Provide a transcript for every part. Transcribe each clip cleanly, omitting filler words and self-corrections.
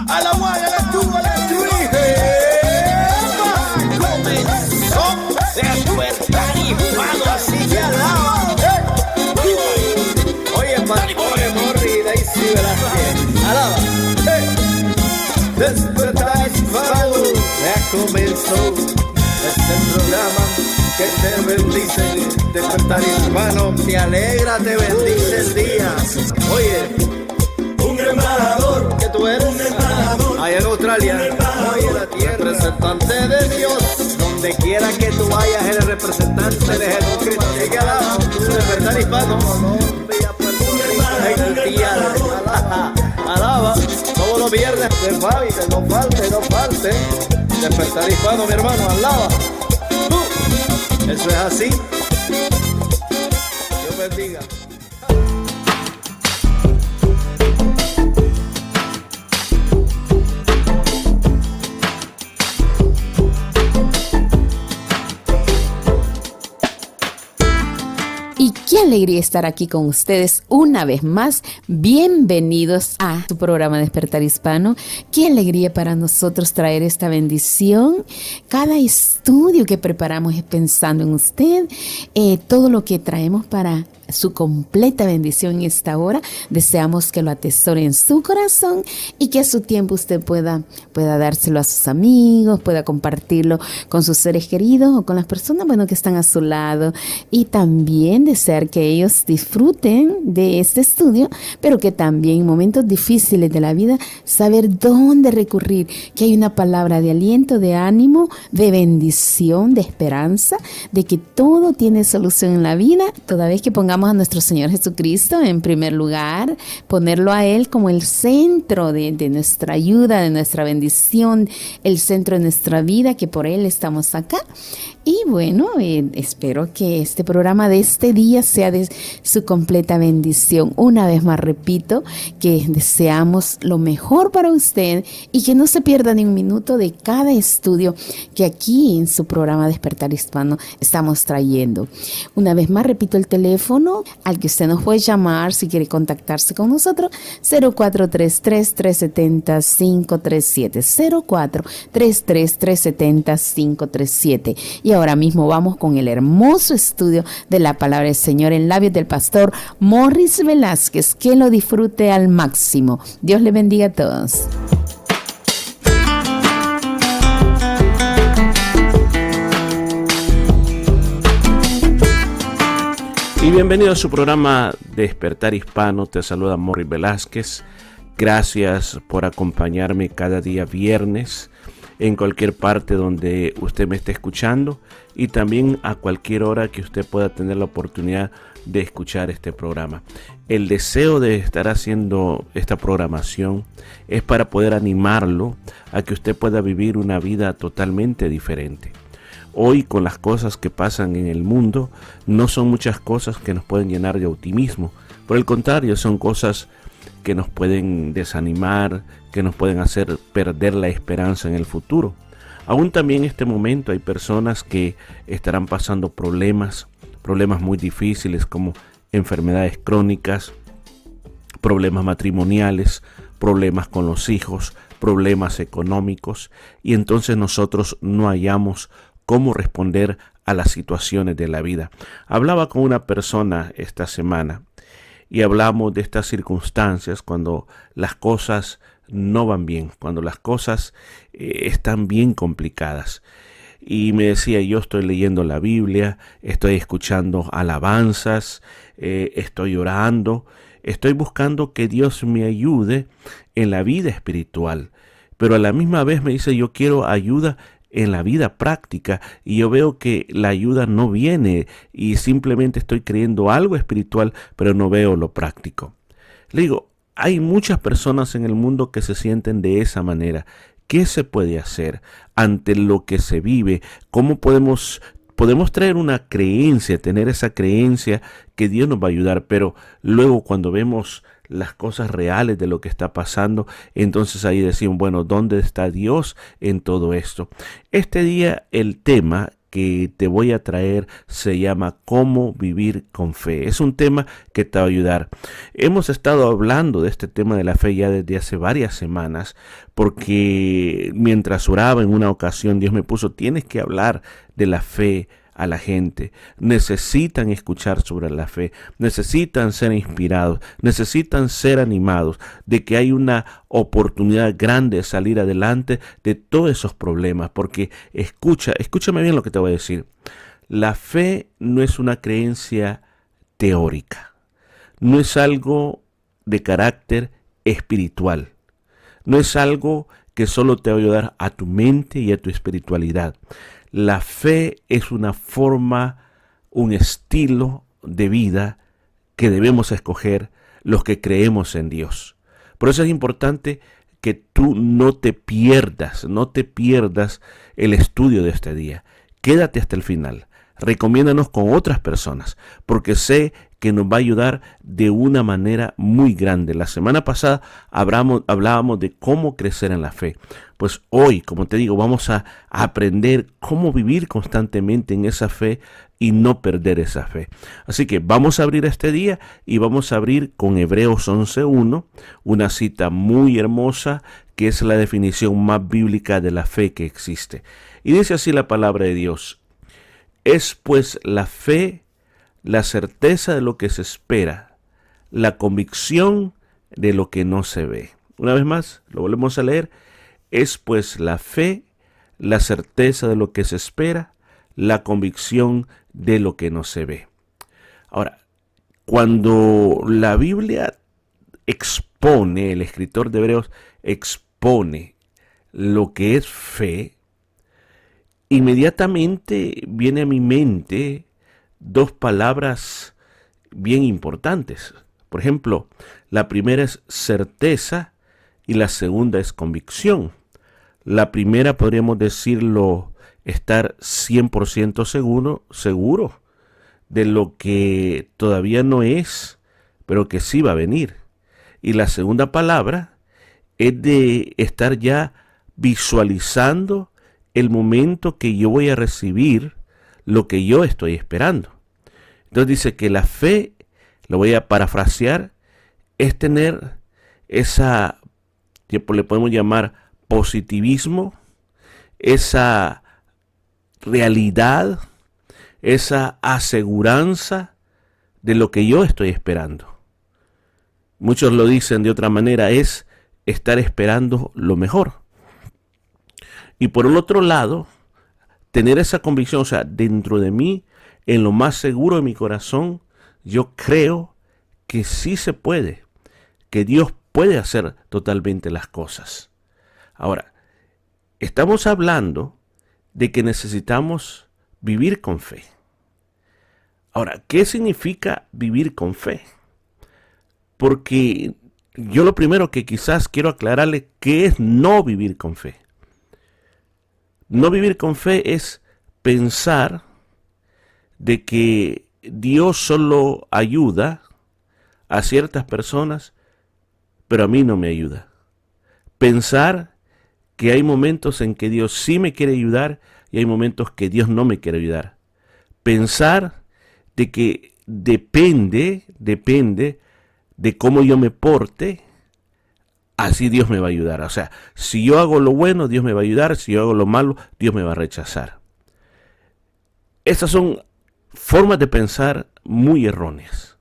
a la one, a la two, a la three. Comenzó Despertar Hispano, así que alaba. Oye, Pastore Morri, Daisy Velázquez, alaba. Despertar Hispano, ya comenzó este programa que te bendice. Despertar Hispano, te alegra, te bendice el día. Oye, un embajador, ¿qué tú eres? un embajador, Allá en Australia, oye, la tierra, representante de Dios. Donde quiera que tú vayas, eres representante de Jesucristo. Así que alaba, Despertar Hispano, Colombia, Puerto Rico, Haití, alaba, todos los viernes de Fabi, que no falte. Despertar Hispano, mi hermano, alaba. Eso es así. Dios bendiga. Y qué alegría estar aquí con ustedes una vez más. Bienvenidos a su programa Despertar Hispano. Qué alegría para nosotros traer esta bendición. Cada estudio que preparamos es pensando en usted. Todo lo que traemos para su completa bendición en esta hora. Deseamos que lo atesore en su corazón y que a su tiempo usted pueda dárselo a sus amigos, pueda compartirlo con sus seres queridos o con las personas, que están a su lado, y también desear que ellos disfruten de este estudio, pero que también en momentos difíciles de la vida, saber dónde recurrir, que hay una palabra de aliento, de ánimo, de bendición, de esperanza, de que todo tiene solución en la vida, toda vez que pongamos a nuestro Señor Jesucristo en primer lugar, ponerlo a Él como el centro de nuestra ayuda, de nuestra bendición, el centro de nuestra vida, que por Él estamos acá. Y espero que este programa de este día sea de su completa bendición. Una vez más repito que deseamos lo mejor para usted y que no se pierda ni un minuto de cada estudio que aquí en su programa Despertar Hispano estamos trayendo. Una vez más repito el teléfono al que usted nos puede llamar si quiere contactarse con nosotros: 0433-370-537, 0433-370-537. Y ahora mismo vamos con el hermoso estudio de la palabra del Señor en labios del pastor Morris Velázquez. Que lo disfrute al máximo. Dios le bendiga a todos. Y bienvenido a su programa Despertar Hispano. Te saluda Morris Velázquez. Gracias por acompañarme cada día viernes en cualquier parte donde usted me esté escuchando, y también a cualquier hora que usted pueda tener la oportunidad de escuchar este programa. El deseo de estar haciendo esta programación es para poder animarlo a que usted pueda vivir una vida totalmente diferente. Hoy, con las cosas que pasan en el mundo, no son muchas cosas que nos pueden llenar de optimismo. Por el contrario, son cosas que nos pueden desanimar, que nos pueden hacer perder la esperanza en el futuro. Aún también en este momento hay personas que estarán pasando problemas muy difíciles, como enfermedades crónicas, problemas matrimoniales, problemas con los hijos, problemas económicos, y entonces nosotros no hallamos cómo responder a las situaciones de la vida. Hablaba con una persona esta semana y hablamos de estas circunstancias cuando las cosas no van bien, cuando las cosas están bien complicadas. Y me decía: yo estoy leyendo la Biblia, estoy escuchando alabanzas, estoy orando, estoy buscando que Dios me ayude en la vida espiritual. Pero a la misma vez me dice: yo quiero ayuda en la vida práctica, y yo veo que la ayuda no viene y simplemente estoy creyendo algo espiritual, pero no veo lo práctico. Le digo, hay muchas personas en el mundo que se sienten de esa manera. ¿Qué se puede hacer ante lo que se vive? ¿Cómo podemos traer una creencia, tener esa creencia que Dios nos va a ayudar? Pero luego, cuando vemos las cosas reales de lo que está pasando, entonces ahí decimos: bueno, ¿dónde está Dios en todo esto? Este día el tema que te voy a traer se llama ¿Cómo vivir con fe? Es un tema que te va a ayudar. Hemos estado hablando de este tema de la fe ya desde hace varias semanas, porque mientras oraba en una ocasión Dios me puso, tienes que hablar de la fe a la gente. Necesitan escuchar sobre la fe, necesitan ser inspirados, necesitan ser animados de que hay una oportunidad grande de salir adelante de todos esos problemas, porque escúchame bien lo que te voy a decir. La fe no es una creencia teórica, no es algo de carácter espiritual, no es algo que solo te va a ayudar a tu mente y a tu espiritualidad. La fe es una forma, un estilo de vida que debemos escoger los que creemos en Dios. Por eso es importante que tú no te pierdas el estudio de este día. Quédate hasta el final. Recomiéndanos con otras personas, porque sé que nos va a ayudar de una manera muy grande. La semana pasada hablábamos de cómo crecer en la fe. Pues hoy, como te digo, vamos a aprender cómo vivir constantemente en esa fe y no perder esa fe. Así que vamos a abrir este día y vamos a abrir con Hebreos 11:1, una cita muy hermosa que es la definición más bíblica de la fe que existe. Y dice así la palabra de Dios: es pues la fe la certeza de lo que se espera, la convicción de lo que no se ve. Una vez más, lo volvemos a leer. Es pues la fe, la certeza de lo que se espera, la convicción de lo que no se ve. Ahora, cuando la Biblia expone, el escritor de Hebreos expone lo que es fe, inmediatamente viene a mi mente dos palabras bien importantes. Por ejemplo, la primera es certeza y la segunda es convicción. La primera podríamos decirlo, estar 100% seguro de lo que todavía no es, pero que sí va a venir. Y la segunda palabra es de estar ya visualizando el momento que yo voy a recibir lo que yo estoy esperando. Entonces dice que la fe, lo voy a parafrasear, es tener esa, que le podemos llamar positivismo, esa realidad, esa aseguranza de lo que yo estoy esperando. Muchos lo dicen de otra manera, es estar esperando lo mejor. Y por el otro lado, tener esa convicción, o sea, dentro de mí, en lo más seguro de mi corazón, yo creo que sí se puede, que Dios puede hacer totalmente las cosas. Ahora, estamos hablando de que necesitamos vivir con fe. Ahora, ¿qué significa vivir con fe? Porque yo lo primero que quizás quiero aclararle, ¿qué es no vivir con fe? No vivir con fe es pensar de que Dios solo ayuda a ciertas personas, pero a mí no me ayuda. Pensar que hay momentos en que Dios sí me quiere ayudar y hay momentos que Dios no me quiere ayudar. Pensar de que depende de cómo yo me porte, así Dios me va a ayudar. O sea, si yo hago lo bueno, Dios me va a ayudar. Si yo hago lo malo, Dios me va a rechazar. Estas son formas de pensar muy erróneas.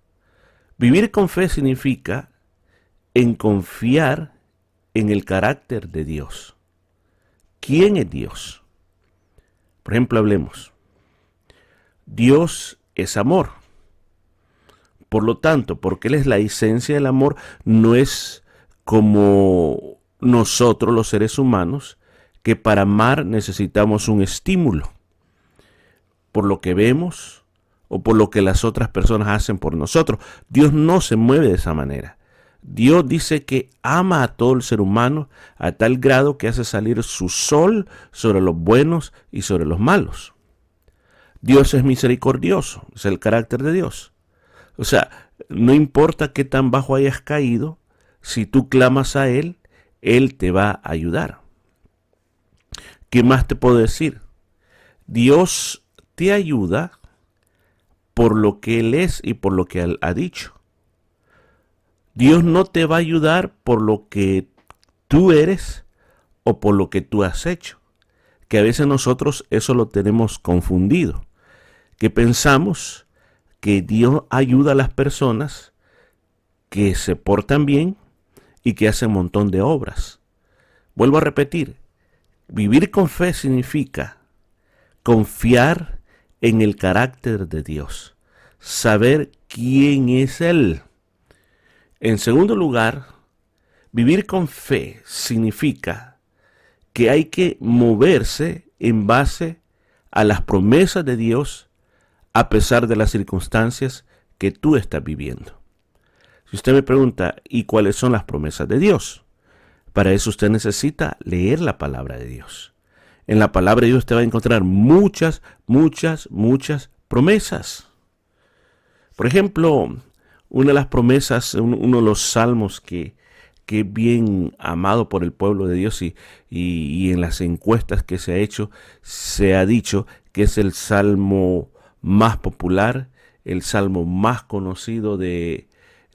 Vivir con fe significa en confiar en el carácter de Dios. ¿Quién es Dios? Por ejemplo, hablemos. Dios es amor. Por lo tanto, porque Él es la esencia del amor, no es como nosotros los seres humanos, que para amar necesitamos un estímulo, por lo que vemos o por lo que las otras personas hacen por nosotros. Dios no se mueve de esa manera. Dios dice que ama a todo el ser humano a tal grado que hace salir su sol sobre los buenos y sobre los malos. Dios es misericordioso, es el carácter de Dios. O sea, no importa qué tan bajo hayas caído, si tú clamas a Él, Él te va a ayudar. ¿Qué más te puedo decir? Dios te ayuda por lo que Él es y por lo que Él ha dicho. Dios no te va a ayudar por lo que tú eres o por lo que tú has hecho. Que a veces nosotros eso lo tenemos confundido. Que pensamos que Dios ayuda a las personas que se portan bien y que hacen un montón de obras. Vuelvo a repetir, vivir con fe significa confiar en el carácter de Dios, saber quién es Él. En segundo lugar, vivir con fe significa que hay que moverse en base a las promesas de Dios a pesar de las circunstancias que tú estás viviendo. Si usted me pregunta, ¿y cuáles son las promesas de Dios? Para eso usted necesita leer la palabra de Dios. En la palabra de Dios usted va a encontrar muchas promesas. Por ejemplo, una de las promesas, uno de los salmos que es bien amado por el pueblo de Dios y en las encuestas que se ha hecho, se ha dicho que es el salmo más popular, el salmo más conocido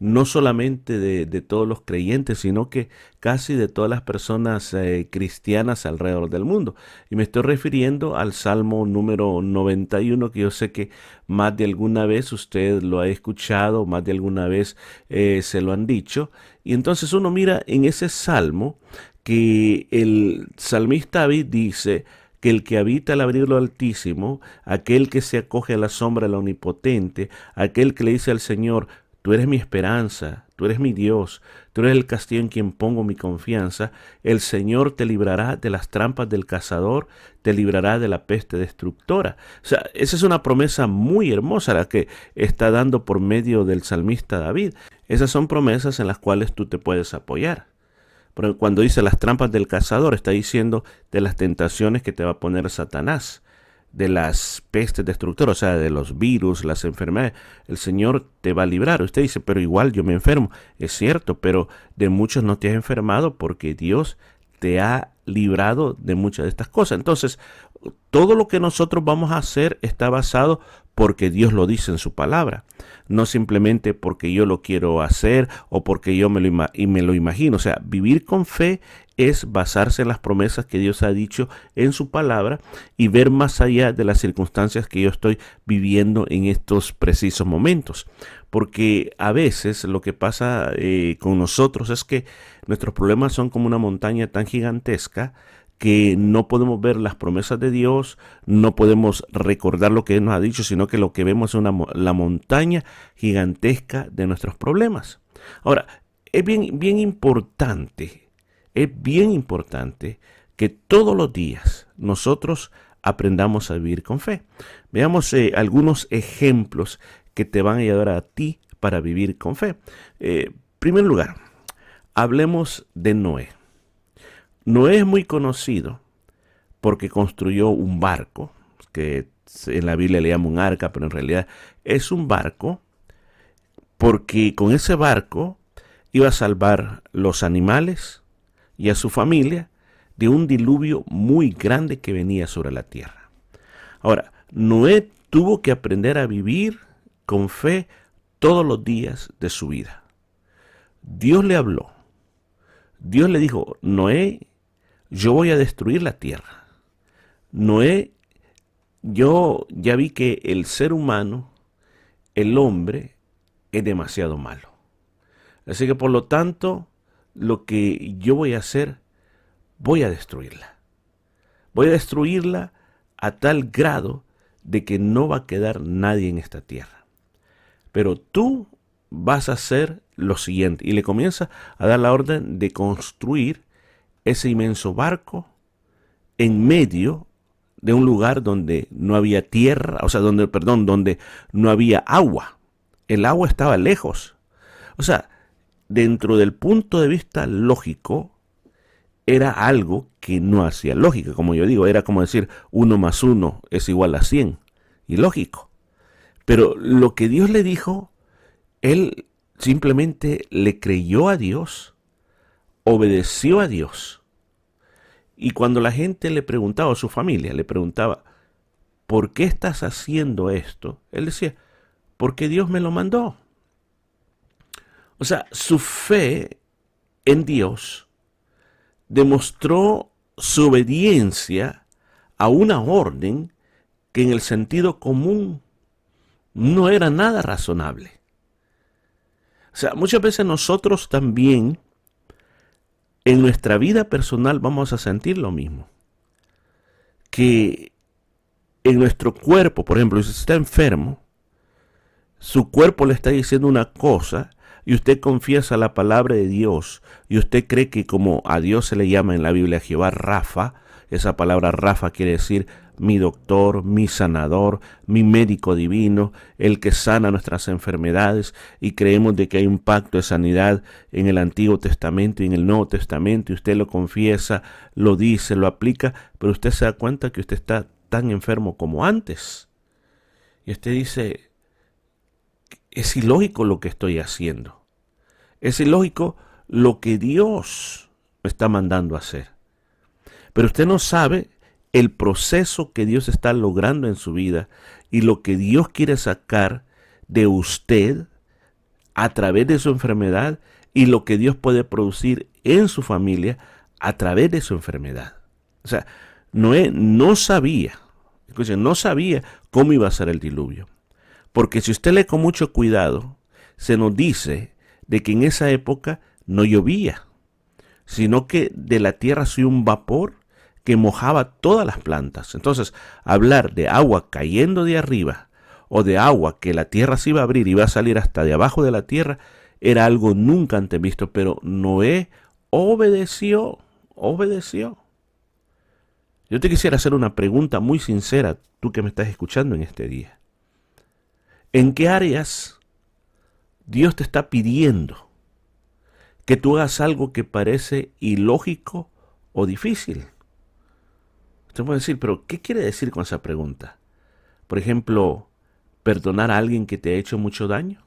no solamente de todos los creyentes, sino que casi de todas las personas cristianas alrededor del mundo. Y me estoy refiriendo al Salmo número 91, que yo sé que más de alguna vez usted lo ha escuchado, más de alguna vez se lo han dicho. Y entonces uno mira en ese salmo que el salmista David dice que el que habita al abrigo del Altísimo, aquel que se acoge a la sombra del Omnipotente, aquel que le dice al Señor, tú eres mi esperanza, tú eres mi Dios, tú eres el castillo en quien pongo mi confianza, el Señor te librará de las trampas del cazador, te librará de la peste destructora. O sea, esa es una promesa muy hermosa la que está dando por medio del salmista David. Esas son promesas en las cuales tú te puedes apoyar. Pero cuando dice las trampas del cazador, está diciendo de las tentaciones que te va a poner Satanás, de las pestes destructoras, o sea, de los virus, las enfermedades. El Señor te va a librar. Usted dice, pero igual yo me enfermo. Es cierto, pero de muchos no te has enfermado porque Dios te ha librado de muchas de estas cosas. Entonces, todo lo que nosotros vamos a hacer está basado porque Dios lo dice en su palabra, no simplemente porque yo lo quiero hacer o porque yo me lo imagino. O sea, vivir con fe es basarse en las promesas que Dios ha dicho en su palabra y ver más allá de las circunstancias que yo estoy viviendo en estos precisos momentos. Porque a veces lo que pasa con nosotros es que nuestros problemas son como una montaña tan gigantesca que no podemos ver las promesas de Dios, no podemos recordar lo que Él nos ha dicho, sino que lo que vemos es la montaña gigantesca de nuestros problemas. Ahora, es bien importante que todos los días nosotros aprendamos a vivir con fe. Veamos algunos ejemplos que te van a ayudar a ti para vivir con fe. En primer lugar, hablemos de Noé. Noé es muy conocido porque construyó un barco, que en la Biblia le llama un arca, pero en realidad es un barco, porque con ese barco iba a salvar los animales y a su familia de un diluvio muy grande que venía sobre la tierra. Ahora, Noé tuvo que aprender a vivir con fe todos los días de su vida. Dios le habló. Dios le dijo, Noé, yo voy a destruir la tierra. Noé, yo ya vi que el ser humano, el hombre, es demasiado malo. Así que por lo tanto, lo que yo voy a hacer, voy a destruirla. Voy a destruirla a tal grado de que no va a quedar nadie en esta tierra. Pero tú vas a hacer lo siguiente. Y le comienza a dar la orden de construir ese inmenso barco en medio de un lugar donde no había tierra, o sea, donde no había agua. El agua estaba lejos. O sea, dentro del punto de vista lógico, era algo que no hacía lógica. Como yo digo, era como decir 1 más 1 es igual a 100. Ilógico. Pero lo que Dios le dijo, él simplemente le creyó a Dios, obedeció a Dios. Y cuando la gente le preguntaba, a su familia le preguntaba, ¿por qué estás haciendo esto? Él decía, porque Dios me lo mandó. O sea, su fe en Dios demostró su obediencia a una orden que en el sentido común no era nada razonable. O sea, muchas veces nosotros también en nuestra vida personal vamos a sentir lo mismo. Que en nuestro cuerpo, por ejemplo, si está enfermo, su cuerpo le está diciendo una cosa y usted confiesa la palabra de Dios y usted cree que como a Dios se le llama en la Biblia Jehová Rafa, esa palabra Rafa quiere decir mi doctor, mi sanador, mi médico divino, el que sana nuestras enfermedades, y creemos de que hay un pacto de sanidad en el Antiguo Testamento y en el Nuevo Testamento, y usted lo confiesa, lo dice, lo aplica, pero usted se da cuenta que usted está tan enfermo como antes. Y usted dice, es ilógico lo que estoy haciendo. Es ilógico lo que Dios me está mandando a hacer. Pero usted no sabe el proceso que Dios está logrando en su vida y lo que Dios quiere sacar de usted a través de su enfermedad y lo que Dios puede producir en su familia a través de su enfermedad. O sea, Noé no sabía, escuchen, no sabía cómo iba a ser el diluvio. Porque si usted lee con mucho cuidado, se nos dice de que en esa época no llovía, sino que de la tierra subía un vapor que mojaba todas las plantas. Entonces, hablar de agua cayendo de arriba o de agua que la tierra se iba a abrir y iba a salir hasta de abajo de la tierra era algo nunca antes visto, pero Noé obedeció. Yo te quisiera hacer una pregunta muy sincera, tú que me estás escuchando en este día. ¿En qué áreas Dios te está pidiendo que tú hagas algo que parece ilógico o difícil? Usted puede decir, pero ¿qué quiere decir con esa pregunta? Por ejemplo, perdonar a alguien que te ha hecho mucho daño.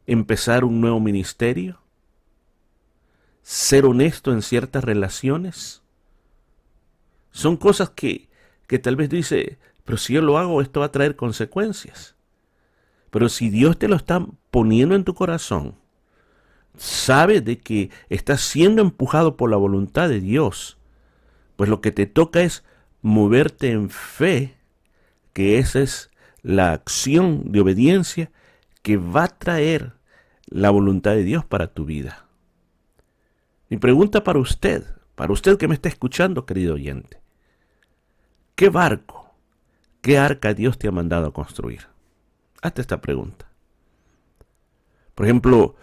Empezar un nuevo ministerio. Ser honesto en ciertas relaciones. Son cosas que tal vez dice, pero si yo lo hago, esto va a traer consecuencias. Pero si Dios te lo está poniendo en tu corazón, sabe de que estás siendo empujado por la voluntad de Dios, pues lo que te toca es moverte en fe, que esa es la acción de obediencia que va a traer la voluntad de Dios para tu vida. Mi pregunta para usted que me está escuchando, querido oyente, ¿qué barco, qué arca Dios te ha mandado a construir? Hazte esta pregunta. Por ejemplo,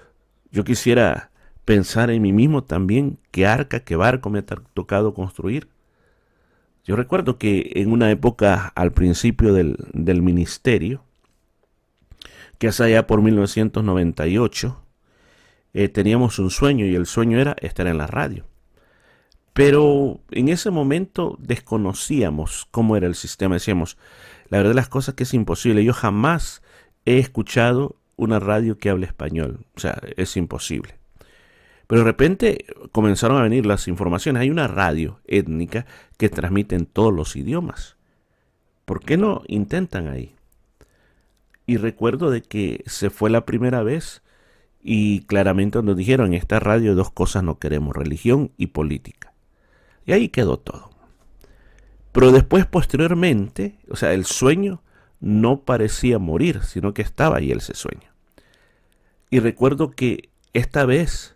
yo quisiera pensar en mí mismo también, qué arca, qué barco me ha tocado construir. Yo recuerdo que en una época al principio del ministerio, que hace allá por 1998, teníamos un sueño y el sueño era estar en la radio. Pero en ese momento desconocíamos cómo era el sistema. Decíamos, la verdad de las cosas que es imposible. Yo jamás he escuchado una radio que hable español. O sea, es imposible. Pero de repente comenzaron a venir las informaciones. Hay una radio étnica que transmite en todos los idiomas. ¿Por qué no intentan ahí? Y recuerdo de que se fue la primera vez y claramente nos dijeron, en esta radio dos cosas no queremos, religión y política. Y ahí quedó todo. Pero después, posteriormente, o sea, el sueño no parecía morir, sino que estaba ahí ese sueño. Y recuerdo que esta vez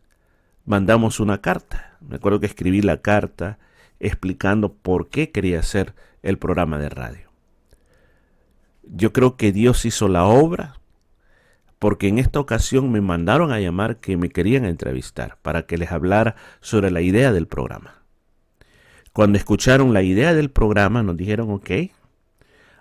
mandamos una carta. Me acuerdo que escribí la carta explicando por qué quería hacer el programa de radio. Yo creo que Dios hizo la obra, porque en esta ocasión me mandaron a llamar que me querían entrevistar para que les hablara sobre la idea del programa. Cuando escucharon la idea del programa nos dijeron, ok,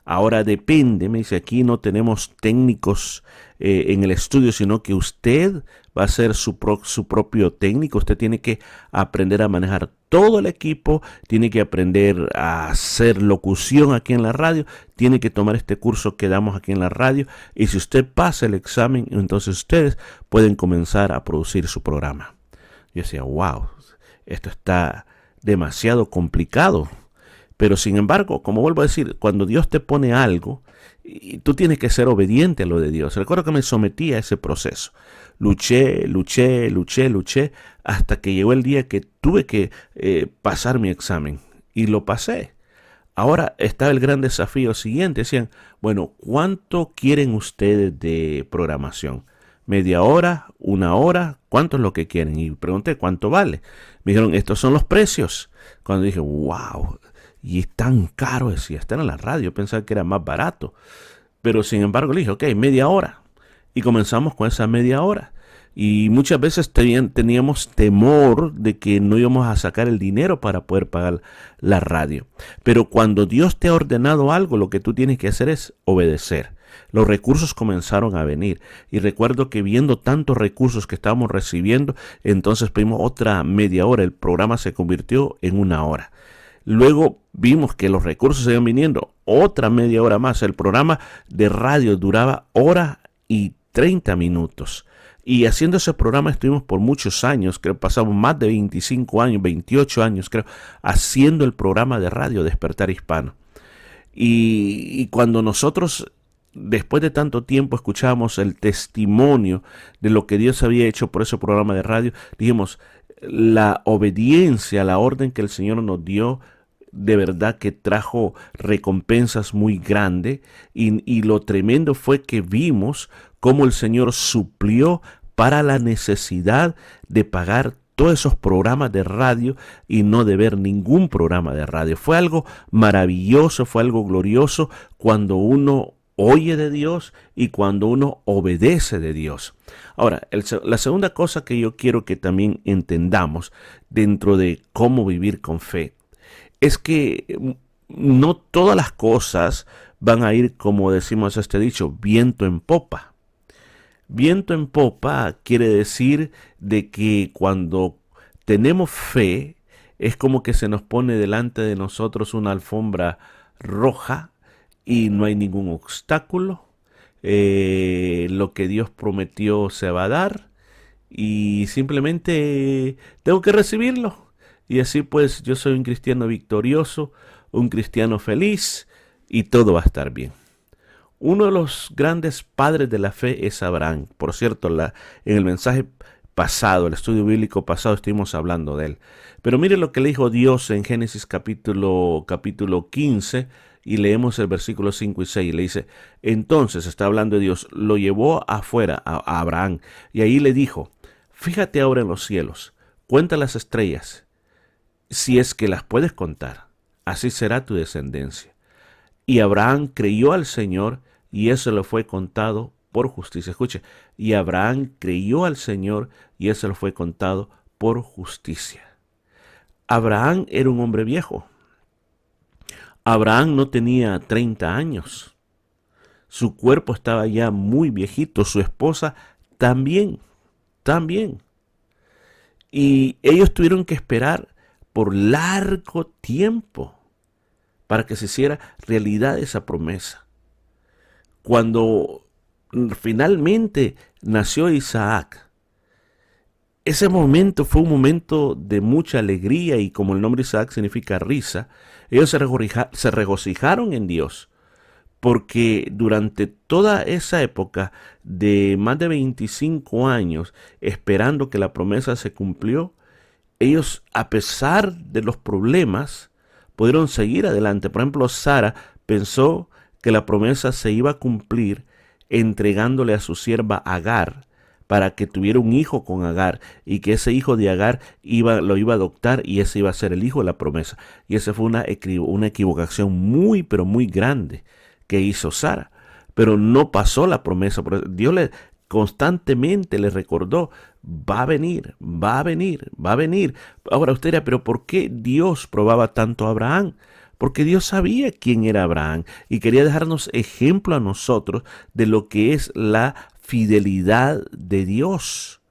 ahora depende, me dice, aquí no tenemos técnicos en el estudio, sino que usted va a ser su propio técnico. Usted tiene que aprender a manejar todo el equipo, tiene que aprender a hacer locución aquí en la radio, tiene que tomar este curso que damos aquí en la radio, y si usted pasa el examen, entonces ustedes pueden comenzar a producir su programa. Yo decía, wow, esto está demasiado complicado, Pero sin embargo, como vuelvo a decir, cuando Dios te pone algo, y tú tienes que ser obediente a lo de Dios. Recuerdo que me sometí a ese proceso. Luché, hasta que llegó el día que tuve que pasar mi examen. Y lo pasé. Ahora estaba el gran desafío siguiente. Decían, bueno, ¿cuánto quieren ustedes de programación? ¿Media hora? ¿1 hora? ¿Cuánto es lo que quieren? Y pregunté, ¿cuánto vale? Me dijeron, estos son los precios. Cuando dije, wow, y es tan caro, decía, está en la radio. Pensaba que era más barato. Pero sin embargo le dije, ok, media hora. Y comenzamos con esa media hora. Y muchas veces teníamos temor de que no íbamos a sacar el dinero para poder pagar la radio. Pero cuando Dios te ha ordenado algo, lo que tú tienes que hacer es obedecer. Los recursos comenzaron a venir. Y recuerdo que viendo tantos recursos que estábamos recibiendo, entonces pedimos otra media hora. El programa se convirtió en 1 hora. Luego vimos que los recursos seguían viniendo. Otra media hora más. El programa de radio duraba 1:30 minutos. Y haciendo ese programa estuvimos por muchos años, creo pasamos más de 25 años, 28 años creo, haciendo el programa de radio Despertar Hispano. Y cuando nosotros, después de tanto tiempo, escuchábamos el testimonio de lo que Dios había hecho por ese programa de radio, dijimos, la obediencia a la orden que el Señor nos dio, de verdad que trajo recompensas muy grandes y lo tremendo fue que vimos cómo el Señor suplió para la necesidad de pagar todos esos programas de radio y no de ver ningún programa de radio. Fue algo maravilloso, fue algo glorioso cuando uno oye de Dios y cuando uno obedece de Dios. Ahora, la segunda cosa que yo quiero que también entendamos dentro de cómo vivir con fe es que no todas las cosas van a ir, como decimos este dicho, viento en popa. Viento en popa quiere decir de que cuando tenemos fe es como que se nos pone delante de nosotros una alfombra roja y no hay ningún obstáculo. Lo que Dios prometió se va a dar y simplemente tengo que recibirlo. Y así pues yo soy un cristiano victorioso, un cristiano feliz y todo va a estar bien. Uno de los grandes padres de la fe es Abraham. Por cierto, en el mensaje pasado, el estudio bíblico pasado, estuvimos hablando de él. Pero mire lo que le dijo Dios en Génesis capítulo 15 y leemos el versículo 5 y 6. Le dice, entonces, está hablando de Dios, lo llevó afuera a Abraham y ahí le dijo, fíjate ahora en los cielos, cuenta las estrellas, si es que las puedes contar, así será tu descendencia. Y Abraham creyó al Señor y eso le fue contado por justicia. Escuche, y Abraham creyó al Señor y eso le fue contado por justicia. Abraham era un hombre viejo. Abraham no tenía 30 años. Su cuerpo estaba ya muy viejito, su esposa también. Y ellos tuvieron que esperar por largo tiempo para que se hiciera realidad esa promesa. Cuando finalmente nació Isaac, ese momento fue un momento de mucha alegría y como el nombre Isaac significa risa, ellos se regocijaron en Dios porque durante toda esa época de más de 25 años esperando que la promesa se cumplió, ellos a pesar de los problemas pudieron seguir adelante. Por ejemplo, Sara pensó que la promesa se iba a cumplir entregándole a su sierva Agar para que tuviera un hijo con Agar y que ese hijo de Agar lo iba a adoptar y ese iba a ser el hijo de la promesa. Y esa fue una equivocación muy, pero muy grande que hizo Sara. Pero no pasó la promesa. Dios constantemente le recordó, va a venir. Ahora usted dirá, pero ¿por qué Dios probaba tanto a Abraham? Porque Dios sabía quién era Abraham y quería dejarnos ejemplo a nosotros de lo que es la fidelidad de Dios.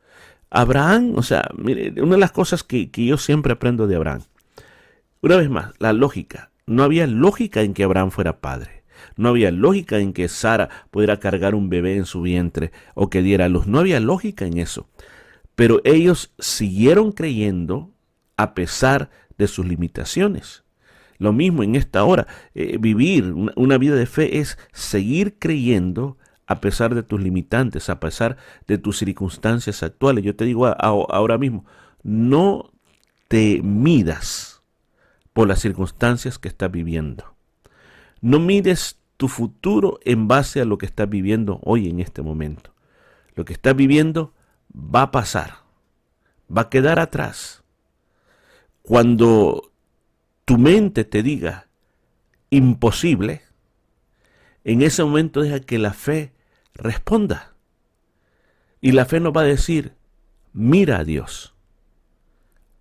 Abraham, mire, una de las cosas que yo siempre aprendo de Abraham, una vez más, la lógica. No había lógica en que Abraham fuera padre. No había lógica en que Sara pudiera cargar un bebé en su vientre o que diera luz. No había lógica en eso. Pero ellos siguieron creyendo a pesar de sus limitaciones. Lo mismo en esta hora. Vivir una vida de fe es seguir creyendo a pesar de tus limitantes, a pesar de tus circunstancias actuales. Yo te digo ahora mismo, no te midas por las circunstancias que estás viviendo. No mires tu futuro en base a lo que estás viviendo hoy en este momento. Lo que estás viviendo va a pasar, va a quedar atrás. Cuando tu mente te diga imposible, en ese momento deja que la fe responda. Y la fe nos va a decir, mira a Dios,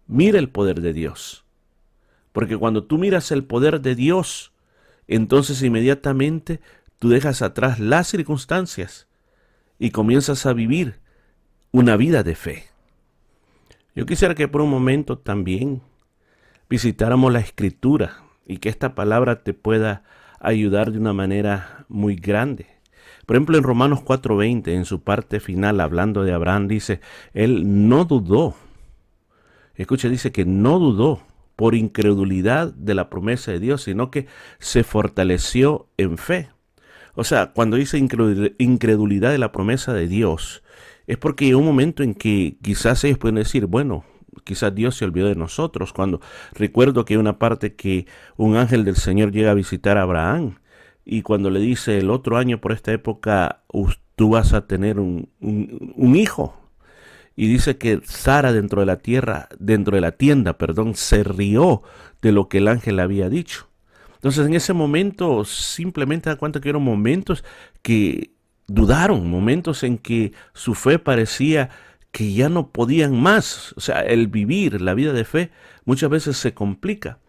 mira el poder de Dios. Porque cuando tú miras el poder de Dios, entonces inmediatamente tú dejas atrás las circunstancias y comienzas a vivir una vida de fe. Yo quisiera que por un momento también visitáramos la Escritura y que esta palabra te pueda ayudar de una manera muy grande. Por ejemplo, en Romanos 4:20, en su parte final, hablando de Abraham, dice, él no dudó. Escucha, dice que no dudó por incredulidad de la promesa de Dios, sino que se fortaleció en fe. O sea, cuando dice incredulidad de la promesa de Dios, es porque hay un momento en que quizás ellos pueden decir, bueno, quizás Dios se olvidó de nosotros. Cuando recuerdo que hay una parte que un ángel del Señor llega a visitar a Abraham, y cuando le dice, el otro año por esta época tú vas a tener un hijo. Y dice que Sara dentro de la tienda, se rió de lo que el ángel había dicho. Entonces en ese momento simplemente da cuenta que eran momentos que dudaron, momentos en que su fe parecía que ya no podían más. O sea, el vivir la vida de fe muchas veces se complica.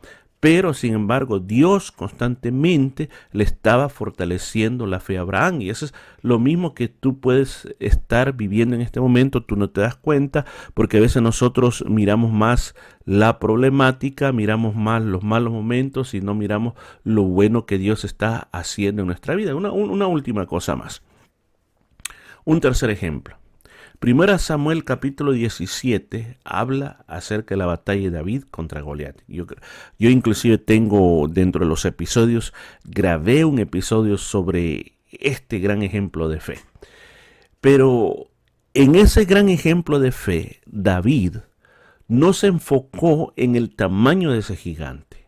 Pero, sin embargo, Dios constantemente le estaba fortaleciendo la fe a Abraham. Y eso es lo mismo que tú puedes estar viviendo en este momento. Tú no te das cuenta porque a veces nosotros miramos más la problemática, miramos más los malos momentos y no miramos lo bueno que Dios está haciendo en nuestra vida. Una última cosa más. Un tercer ejemplo. Primera Samuel capítulo 17 habla acerca de la batalla de David contra Goliat. Yo inclusive tengo dentro de los episodios, grabé un episodio sobre este gran ejemplo de fe. Pero en ese gran ejemplo de fe, David no se enfocó en el tamaño de ese gigante.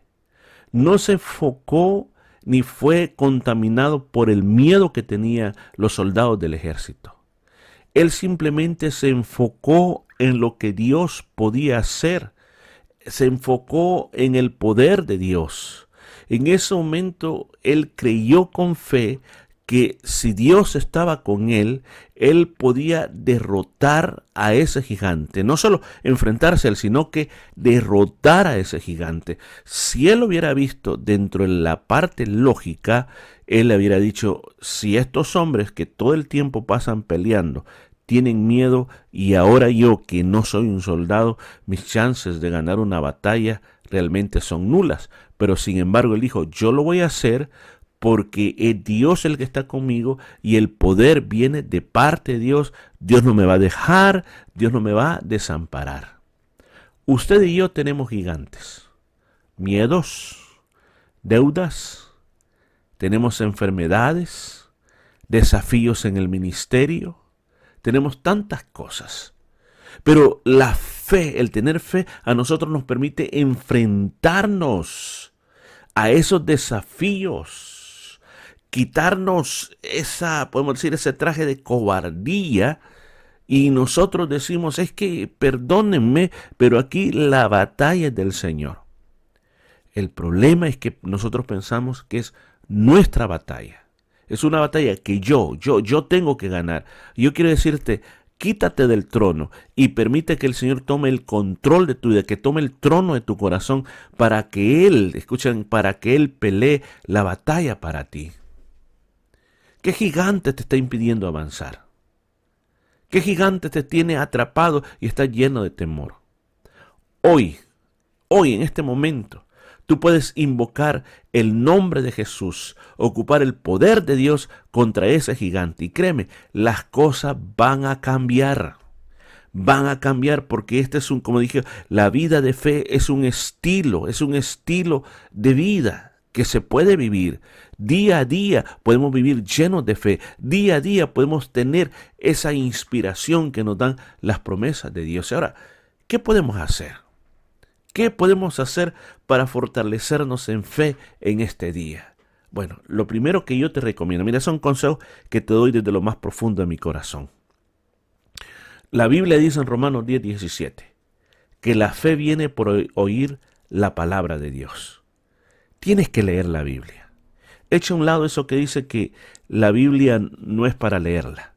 No se enfocó ni fue contaminado por el miedo que tenían los soldados del ejército. Él simplemente se enfocó en lo que Dios podía hacer. Se enfocó en el poder de Dios. En ese momento él creyó con fe que si Dios estaba con él, él podía derrotar a ese gigante. No solo enfrentarse a él, sino que derrotar a ese gigante. Si él lo hubiera visto dentro de la parte lógica, él le hubiera dicho, si estos hombres que todo el tiempo pasan peleando tienen miedo y ahora yo que no soy un soldado, mis chances de ganar una batalla realmente son nulas. Pero sin embargo él dijo, yo lo voy a hacer porque es Dios el que está conmigo y el poder viene de parte de Dios. Dios no me va a dejar, Dios no me va a desamparar. Usted y yo tenemos gigantes, miedos, deudas, tenemos enfermedades, desafíos en el ministerio, tenemos tantas cosas. Pero la fe, el tener fe a nosotros nos permite enfrentarnos a esos desafíos, quitarnos podemos decir, ese traje de cobardía. Y nosotros decimos, es que perdónenme, pero aquí la batalla es del Señor. El problema es que nosotros pensamos que es nuestra batalla. Es una batalla que yo tengo que ganar. Yo quiero decirte, quítate del trono y permite que el Señor tome el control de tu vida, que tome el trono de tu corazón para que Él, para que Él pelee la batalla para ti. ¿Qué gigante te está impidiendo avanzar? ¿Qué gigante te tiene atrapado y está lleno de temor? Hoy, en este momento, tú puedes invocar el nombre de Jesús, ocupar el poder de Dios contra ese gigante. Y créeme, las cosas van a cambiar. van a cambiar, porque este es como dije, la vida de fe es un estilo de vida que se puede vivir. Día a día podemos vivir llenos de fe. Día a día podemos tener esa inspiración que nos dan las promesas de Dios. Ahora, ¿qué podemos hacer? ¿Qué podemos hacer para fortalecernos en fe en este día? Bueno, lo primero que yo te recomiendo, mira, son consejos que te doy desde lo más profundo de mi corazón. La Biblia dice en Romanos 10:17 que la fe viene por oír la palabra de Dios. Tienes que leer la Biblia. Echa a un lado eso que dice que la Biblia no es para leerla,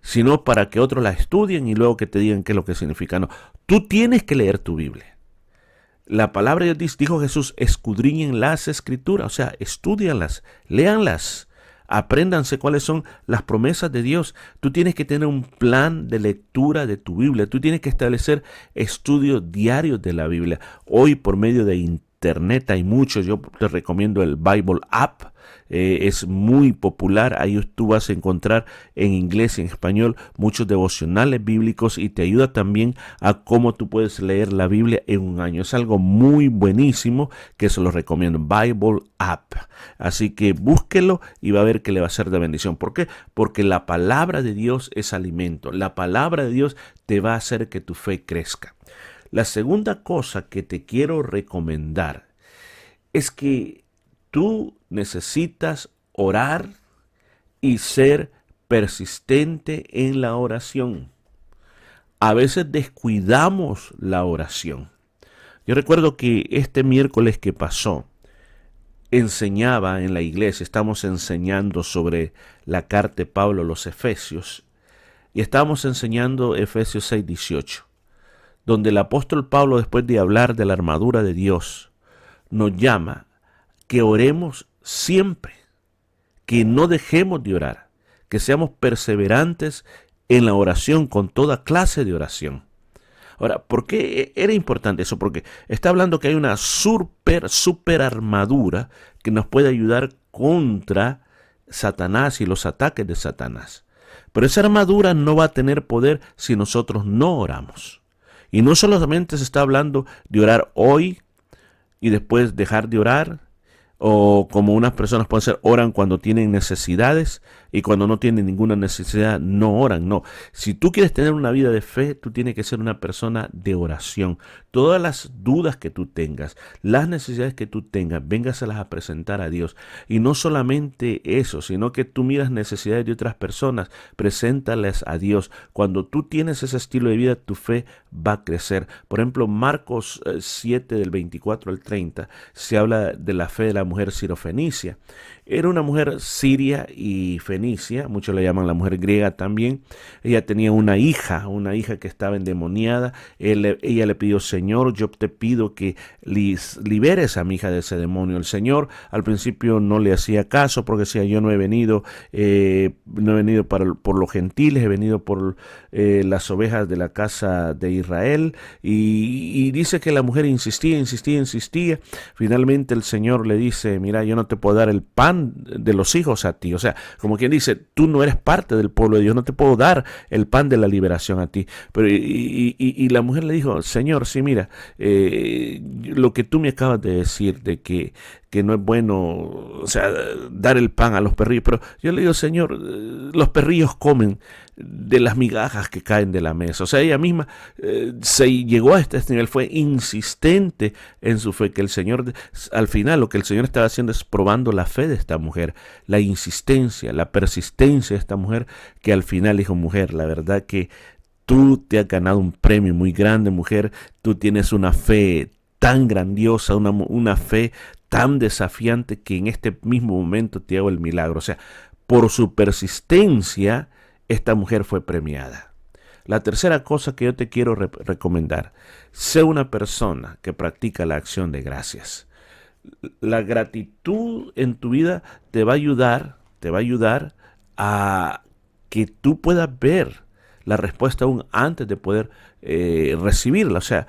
sino para que otros la estudien y luego que te digan qué es lo que significa. No, tú tienes que leer tu Biblia. La palabra de Dios, dijo Jesús, escudriñen las escrituras, o sea, estudianlas, léanlas, apréndanse cuáles son las promesas de Dios. Tú tienes que tener un plan de lectura de tu Biblia, tú tienes que establecer estudios diarios de la Biblia. Hoy por medio de internet hay muchos, yo te recomiendo el Bible App. Es muy popular, ahí tú vas a encontrar en inglés y en español muchos devocionales bíblicos y te ayuda también a cómo tú puedes leer la Biblia en un año. Es algo muy buenísimo que se lo recomiendo, Bible App. Así que búsquelo y va a ver que le va a ser de bendición. ¿Por qué? Porque la palabra de Dios es alimento. La palabra de Dios te va a hacer que tu fe crezca. La segunda cosa que te quiero recomendar es que tú necesitas orar y ser persistente en la oración. A veces descuidamos la oración. Yo recuerdo que este miércoles que pasó, enseñaba en la iglesia, estamos enseñando sobre la carta de Pablo a los Efesios, y estábamos enseñando Efesios 6:18, donde el apóstol Pablo, después de hablar de la armadura de Dios, nos llama que oremos siempre, que no dejemos de orar, que seamos perseverantes en la oración con toda clase de oración. Ahora, ¿por qué era importante eso? Porque está hablando que hay una super armadura que nos puede ayudar contra Satanás y los ataques de Satanás. Pero esa armadura no va a tener poder si nosotros no oramos. Y no solamente se está hablando de orar hoy y después dejar de orar, o como unas personas pueden ser, oran cuando tienen necesidades y cuando no tienen ninguna necesidad no oran. No, si tú quieres tener una vida de fe, tú tienes que ser una persona de oración. Todas las dudas que tú tengas, las necesidades que tú tengas, véngaselas a presentar a Dios. Y no solamente eso, sino que tú miras necesidades de otras personas, preséntales a Dios. Cuando tú tienes ese estilo de vida, tu fe va a crecer. Por ejemplo, Marcos 7 del 24 al 30, se habla de la fe de la mujer sirofenicia. Era una mujer siria y fenicia, muchos le llaman la mujer griega también. Ella tenía una hija que estaba endemoniada. Ella le pidió, Señor, yo te pido que liberes a mi hija de ese demonio. El Señor al principio no le hacía caso porque decía, yo no he venido por los gentiles, he venido por las ovejas de la casa de Israel. Y dice que la mujer insistía. Finalmente el Señor le dice, mira, yo no te puedo dar el pan de los hijos a ti. O sea, como quien dice, tú no eres parte del pueblo de Dios, no te puedo dar el pan de la liberación a ti. Pero y la mujer le dijo, Señor, sí, mira, lo que tú me acabas de decir de que no es bueno, o sea, dar el pan a los perrillos. Pero yo le digo, Señor, los perrillos comen de las migajas que caen de la mesa. O sea, ella misma se llegó a este nivel, fue insistente en su fe, que el Señor, al final, lo que el Señor estaba haciendo es probando la fe de esta mujer, la insistencia, la persistencia de esta mujer, que al final dijo, mujer, la verdad que tú te has ganado un premio muy grande, mujer, tú tienes una fe tan grandiosa, una fe tan desafiante que en este mismo momento te hago el milagro. O sea, por su persistencia, esta mujer fue premiada. La tercera cosa que yo te quiero recomendar, sé una persona que practica la acción de gracias. La gratitud en tu vida te va a ayudar a que tú puedas ver la respuesta aún antes de poder recibirla. O sea,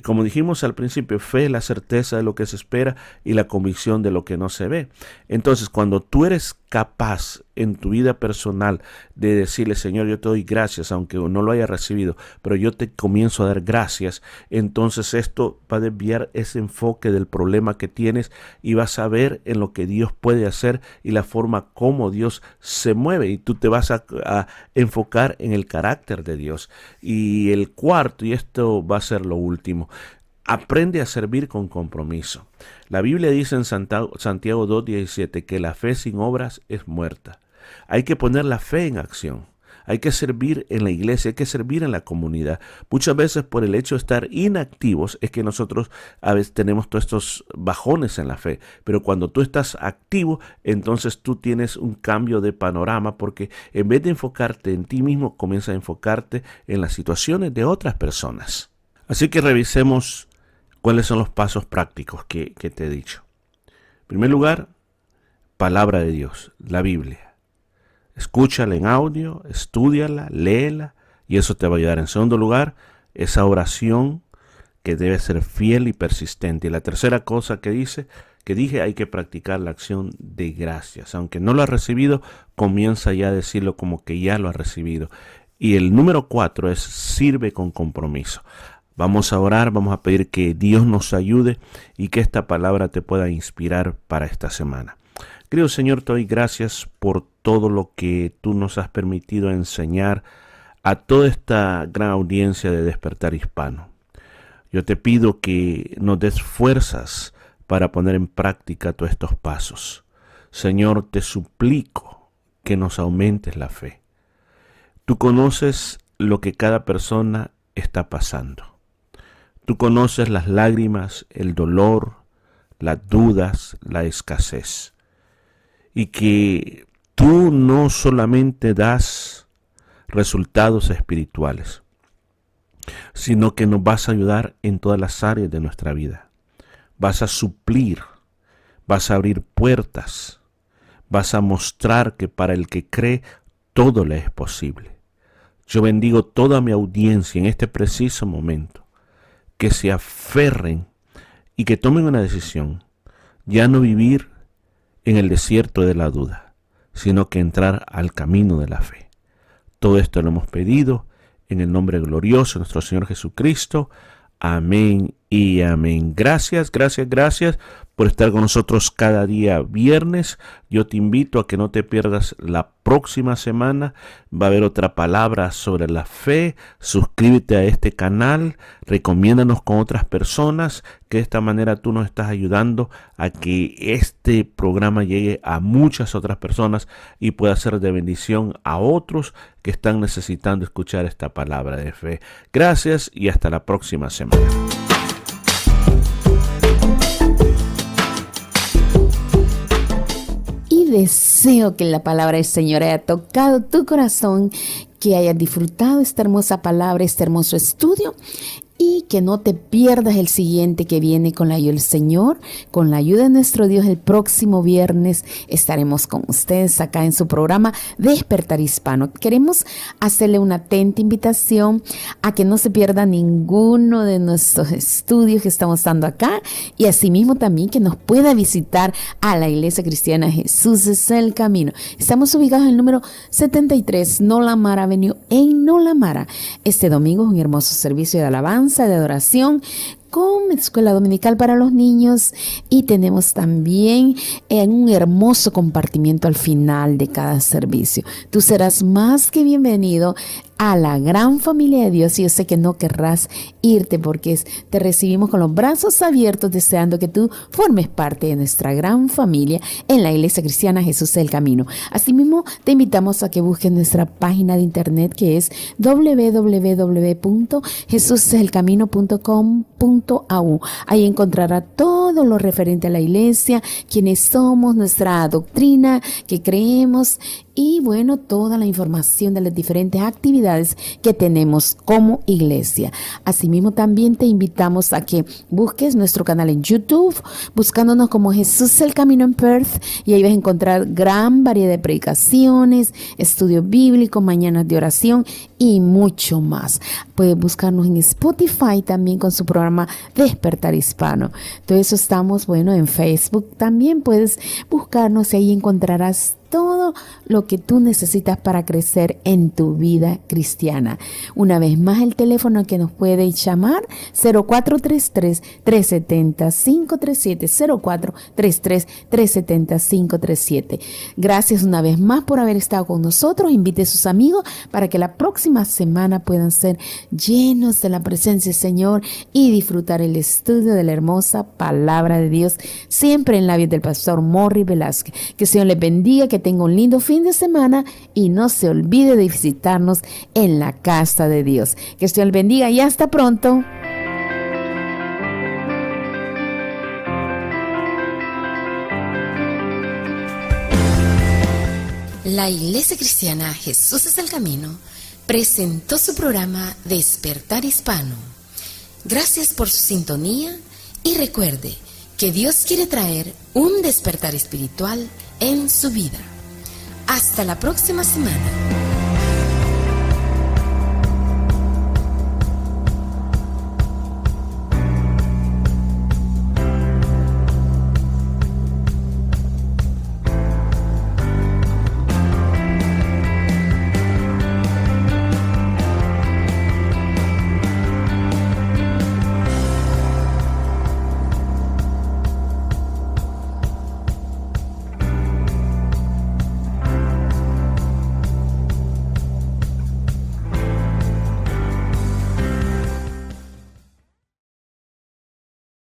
como dijimos al principio, fe es la certeza de lo que se espera y la convicción de lo que no se ve. Entonces, cuando tú eres capaz en tu vida personal de decirle, Señor, yo te doy gracias, aunque no lo haya recibido, pero yo te comienzo a dar gracias, entonces esto va a desviar ese enfoque del problema que tienes y vas a ver en lo que Dios puede hacer y la forma como Dios se mueve, y tú te vas a enfocar en el carácter de Dios. Y el cuarto, y esto va a ser lo último, aprende a servir con compromiso. La Biblia dice en Santiago 2:17 que la fe sin obras es muerta. Hay que poner la fe en acción. Hay que servir en la iglesia, hay que servir en la comunidad. Muchas veces por el hecho de estar inactivos es que nosotros a veces tenemos todos estos bajones en la fe. Pero cuando tú estás activo, entonces tú tienes un cambio de panorama, porque en vez de enfocarte en ti mismo, comienza a enfocarte en las situaciones de otras personas. Así que revisemos cuáles son los pasos prácticos que te he dicho. En primer lugar, palabra de Dios, la Biblia. Escúchala en audio, estúdiala, léela, y eso te va a ayudar. En segundo lugar, esa oración que debe ser fiel y persistente. Y la tercera cosa que dije, hay que practicar la acción de gracias. Aunque no lo has recibido, comienza ya a decirlo como que ya lo has recibido. Y el número 4 es sirve con compromiso. Vamos a orar, vamos a pedir que Dios nos ayude y que esta palabra te pueda inspirar para esta semana. Querido Señor, te doy gracias por todo lo que tú nos has permitido enseñar a toda esta gran audiencia de Despertar Hispano. Yo te pido que nos des fuerzas para poner en práctica todos estos pasos. Señor, te suplico que nos aumentes la fe. Tú conoces lo que cada persona está pasando. Tú conoces las lágrimas, el dolor, las dudas, la escasez. Y que tú no solamente das resultados espirituales, sino que nos vas a ayudar en todas las áreas de nuestra vida. Vas a suplir, vas a abrir puertas, vas a mostrar que para el que cree todo le es posible. Yo bendigo toda mi audiencia en este preciso momento, que se aferren y que tomen una decisión, ya no vivir en el desierto de la duda, sino que entrar al camino de la fe. Todo esto lo hemos pedido en el nombre glorioso de nuestro Señor Jesucristo. Amén y amén. Gracias por estar con nosotros cada día viernes. Yo te invito a que no te pierdas la próxima semana. Va a haber otra palabra sobre la fe. Suscríbete a este canal, recomiéndanos con otras personas, que de esta manera tú nos estás ayudando a que este programa llegue a muchas otras personas y pueda ser de bendición a otros que están necesitando escuchar esta palabra de fe. Gracias y hasta la próxima semana. Deseo que la palabra del Señor haya tocado tu corazón, que hayas disfrutado esta hermosa palabra, este hermoso estudio, y que no te pierdas el siguiente que viene con la ayuda del Señor. Con la ayuda de nuestro Dios, el próximo viernes estaremos con ustedes acá en su programa Despertar Hispano. Queremos hacerle una atenta invitación a que no se pierda ninguno de nuestros estudios que estamos dando acá, y asimismo también que nos pueda visitar a la Iglesia Cristiana Jesús es el Camino. Estamos ubicados en el número 73 Nolamara Avenue en Nolamara. Este domingo es un hermoso servicio de alabanza, de adoración, con escuela dominical para los niños, y tenemos también un hermoso compartimiento al final de cada servicio. Tú serás más que bienvenido a la gran familia de Dios, y yo sé que no querrás irte, porque te recibimos con los brazos abiertos, deseando que tú formes parte de nuestra gran familia en la Iglesia Cristiana Jesús es el Camino. Asimismo, te invitamos a que busques nuestra página de internet, que es www.jesuseselcamino.com.au. Ahí encontrará todo lo referente a la iglesia, quiénes somos, nuestra doctrina, que creemos, y bueno, toda la información de las diferentes actividades que tenemos como iglesia. Asimismo, también te invitamos a que busques nuestro canal en YouTube, buscándonos como Jesús el Camino en Perth, y ahí vas a encontrar gran variedad de predicaciones, estudios bíblicos, mañanas de oración y mucho más. Puedes buscarnos en Spotify también con su programa Despertar Hispano. Todo eso estamos, bueno, en Facebook también puedes buscarnos y ahí encontrarás todo lo que tú necesitas para crecer en tu vida cristiana. Una vez más, el teléfono que nos puede llamar 0433-370-537, 0433-370-537. Gracias una vez más por haber estado con nosotros. Invite a sus amigos para que la próxima semana puedan ser llenos de la presencia del Señor y disfrutar el estudio de la hermosa palabra de Dios, siempre en labios del pastor Morris Velázquez. Que el Señor les bendiga, que tenga un lindo fin de semana y no se olvide de visitarnos en la casa de Dios. Que el Señor les bendiga y hasta pronto. La Iglesia Cristiana Jesús es el Camino presentó su programa Despertar Hispano. Gracias por su sintonía y recuerde que Dios quiere traer un despertar espiritual en su vida. Hasta la próxima semana.